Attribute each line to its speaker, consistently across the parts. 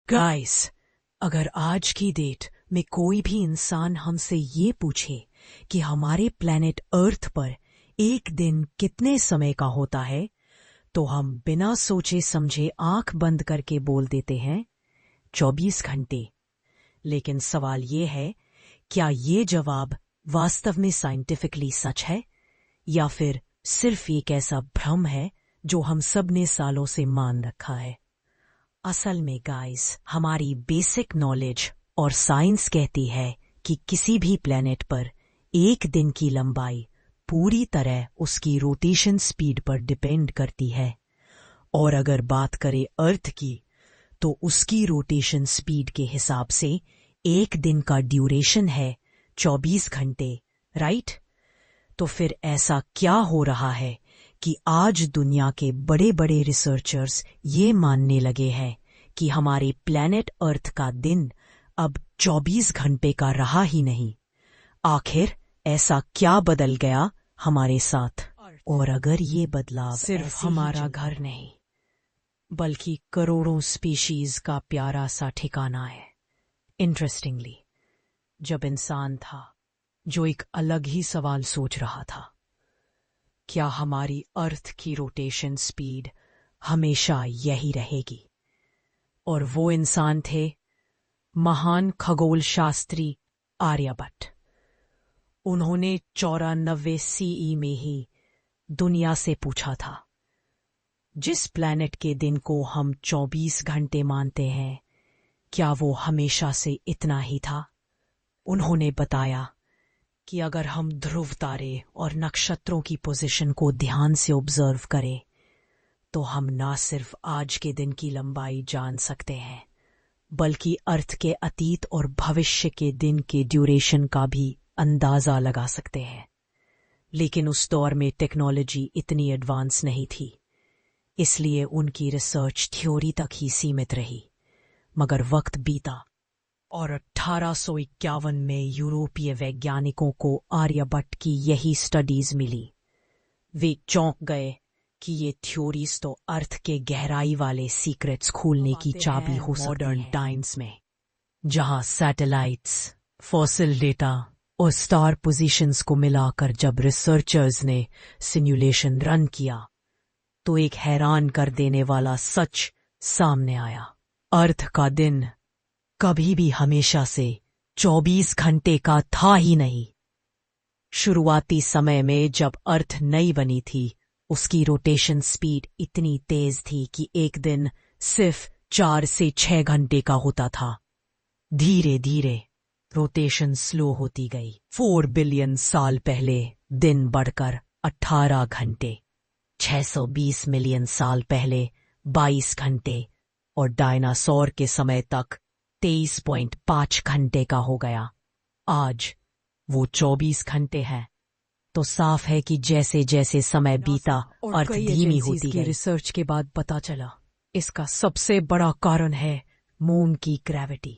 Speaker 1: Guys, अगर आज की डेट में कोई भी इंसान हमसे ये पूछे कि हमारे प्लेनेट अर्थ पर एक दिन कितने समय का होता है, तो हम बिना सोचे समझे आंख बंद करके बोल देते हैं 24 घंटे। लेकिन सवाल ये है, क्या ये जवाब वास्तव में साइंटिफिकली सच है या फिर सिर्फ एक ऐसा भ्रम है जो हम सब ने सालों से मान रखा है। असल में गाइस, हमारी बेसिक नॉलेज और साइंस कहती है कि किसी भी प्लेनेट पर एक दिन की लंबाई पूरी तरह उसकी रोटेशन स्पीड पर डिपेंड करती है। और अगर बात करें अर्थ की, तो उसकी रोटेशन स्पीड के हिसाब से एक दिन का ड्यूरेशन है 24 घंटे, राइट? तो फिर ऐसा क्या हो रहा है कि आज दुनिया के बड़े बड़े रिसर्चर्स ये मानने लगे हैं कि हमारे प्लेनेट अर्थ का दिन अब 24 घंटे का रहा ही नहीं। आखिर ऐसा क्या बदल गया हमारे साथ? और अगर ये बदलाव सिर्फ हमारा घर नहीं, बल्कि करोड़ों स्पीशीज का प्यारा सा ठिकाना है। इंटरेस्टिंगली, जब इंसान था जो एक अलग ही सवाल सोच रहा था, क्या हमारी अर्थ की रोटेशन स्पीड हमेशा यही रहेगी? और वो इंसान थे महान खगोल शास्त्री आर्यभट्ट। उन्होंने 94 सीई में ही दुनिया से पूछा था, जिस प्लैनेट के दिन को हम 24 घंटे मानते हैं, क्या वो हमेशा से इतना ही था? उन्होंने बताया कि अगर हम ध्रुव तारे और नक्षत्रों की पोजीशन को ध्यान से ऑब्जर्व करें, तो हम ना सिर्फ आज के दिन की लंबाई जान सकते हैं, बल्कि अर्थ के अतीत और भविष्य के दिन के ड्यूरेशन का भी अंदाजा लगा सकते हैं। लेकिन उस दौर में टेक्नोलॉजी इतनी एडवांस नहीं थी, इसलिए उनकी रिसर्च थ्योरी तक ही सीमित रही। मगर वक्त बीता और 1851 में यूरोपीय वैज्ञानिकों को आर्यभट्ट की यही स्टडीज मिली। वे चौंक गए कि ये थ्योरीज तो अर्थ के गहराई वाले सीक्रेट्स खोलने की चाबी हो सकती है। मॉडर्न टाइम्स में, जहां सैटेलाइट्स, फॉसिल डेटा और स्टार पोजीशंस को मिलाकर जब रिसर्चर्स ने सिमुलेशन रन किया, तो एक हैरान कर देने वाला सच सामने आया। अर्थ का दिन कभी भी हमेशा से 24 घंटे का था ही नहीं। शुरुआती समय में जब अर्थ नई बनी थी, उसकी रोटेशन स्पीड इतनी तेज थी कि एक दिन सिर्फ 4 से 6 घंटे का होता था। धीरे धीरे रोटेशन स्लो होती गई। 4 बिलियन साल पहले दिन बढ़कर 18 घंटे, 620 मिलियन साल पहले 22 घंटे और डायनासोर के समय तक 23.5 घंटे का हो गया। आज वो 24 घंटे है। तो साफ है कि जैसे जैसे समय बीता, अर्थ धीमी होती गई। रिसर्च के बाद पता चला, इसका सबसे बड़ा कारण है मून की ग्रेविटी।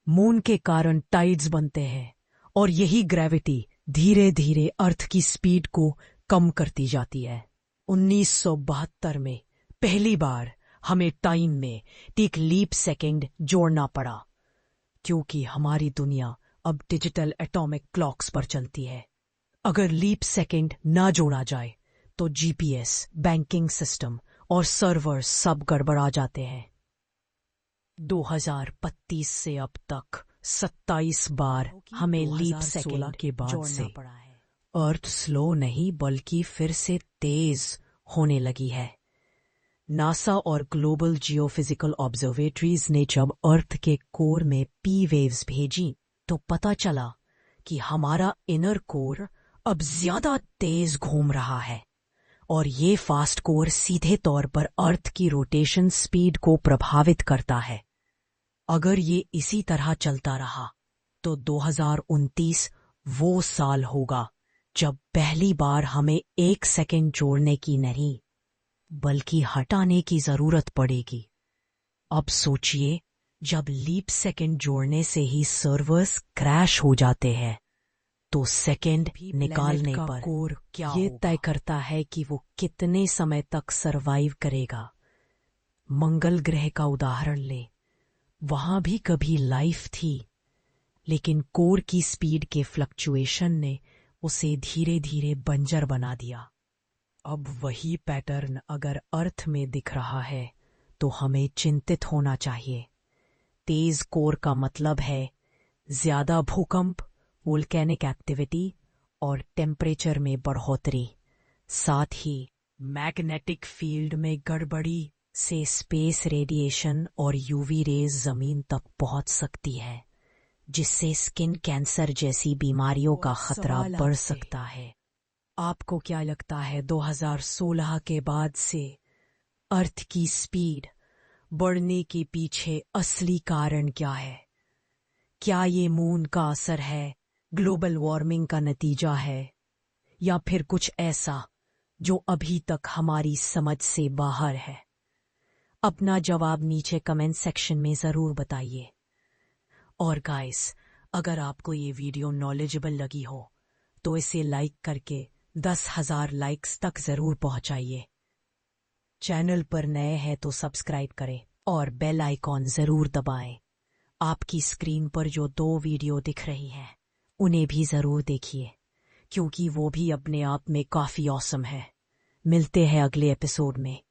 Speaker 1: मून के कारण टाइड्स बनते हैं और यही ग्रेविटी धीरे धीरे अर्थ की स्पीड को कम करती जाती है। 1972 में पहली बार हमें टाइम में एक लीप सेकंड जोड़ना पड़ा, क्योंकि हमारी दुनिया अब डिजिटल एटॉमिक क्लॉक्स पर चलती है। अगर लीप सेकंड ना जोड़ा जाए तो जीपीएस, बैंकिंग सिस्टम और सर्वर सब गड़बड़ा जाते हैं। 2025 से अब तक 27 बार हमें लीप सेकंड के बाद से पड़ा है। अर्थ स्लो नहीं बल्कि फिर से तेज होने लगी है। नासा और ग्लोबल जियोफिजिकल ऑब्जर्वेटरीज ने जब अर्थ के कोर में पी वेव्स भेजी, तो पता चला कि हमारा इनर कोर अब ज्यादा तेज घूम रहा है और ये फास्ट कोर सीधे तौर पर अर्थ की रोटेशन स्पीड को प्रभावित करता है। अगर ये इसी तरह चलता रहा तो 2029 वो साल होगा जब पहली बार हमें एक सेकंड जोड़ने की नहीं, बल्कि हटाने की जरूरत पड़ेगी। अब सोचिए, जब लीप सेकंड जोड़ने से ही सर्वर्स क्रैश हो जाते हैं, तो सेकंड निकालने पर कोर क्या ये तय करता है कि वो कितने समय तक सरवाइव करेगा। मंगल ग्रह का उदाहरण ले। वहां भी कभी लाइफ थी, लेकिन कोर की स्पीड के फ्लक्चुएशन ने उसे धीरे धीरे बंजर बना दिया। अब वही पैटर्न अगर अर्थ में दिख रहा है तो हमें चिंतित होना चाहिए। तेज कोर का मतलब है ज्यादा भूकंप, वोल्केनिक एक्टिविटी और टेम्परेचर में बढ़ोतरी। साथ ही मैग्नेटिक फील्ड में गड़बड़ी से स्पेस रेडिएशन और यूवी रेज जमीन तक पहुंच सकती है, जिससे स्किन कैंसर जैसी बीमारियों का खतरा बढ़ सकता है। आपको क्या लगता है 2016 के बाद से अर्थ की स्पीड बढ़ने के पीछे असली कारण क्या है? क्या ये मून का असर है, ग्लोबल वार्मिंग का नतीजा है, या फिर कुछ ऐसा जो अभी तक हमारी समझ से बाहर है? अपना जवाब नीचे कमेंट सेक्शन में जरूर बताइए। और गाइस, अगर आपको ये वीडियो नॉलेजेबल लगी हो तो इसे लाइक करके 10,000 लाइक्स तक जरूर पहुंचाइए। चैनल पर नए हैं तो सब्सक्राइब करें और बेल आइकॉन जरूर दबाएं। आपकी स्क्रीन पर जो 2 वीडियो दिख रही हैं उन्हें भी जरूर देखिए, क्योंकि वो भी अपने आप में काफी ऑसम है। मिलते हैं अगले एपिसोड में।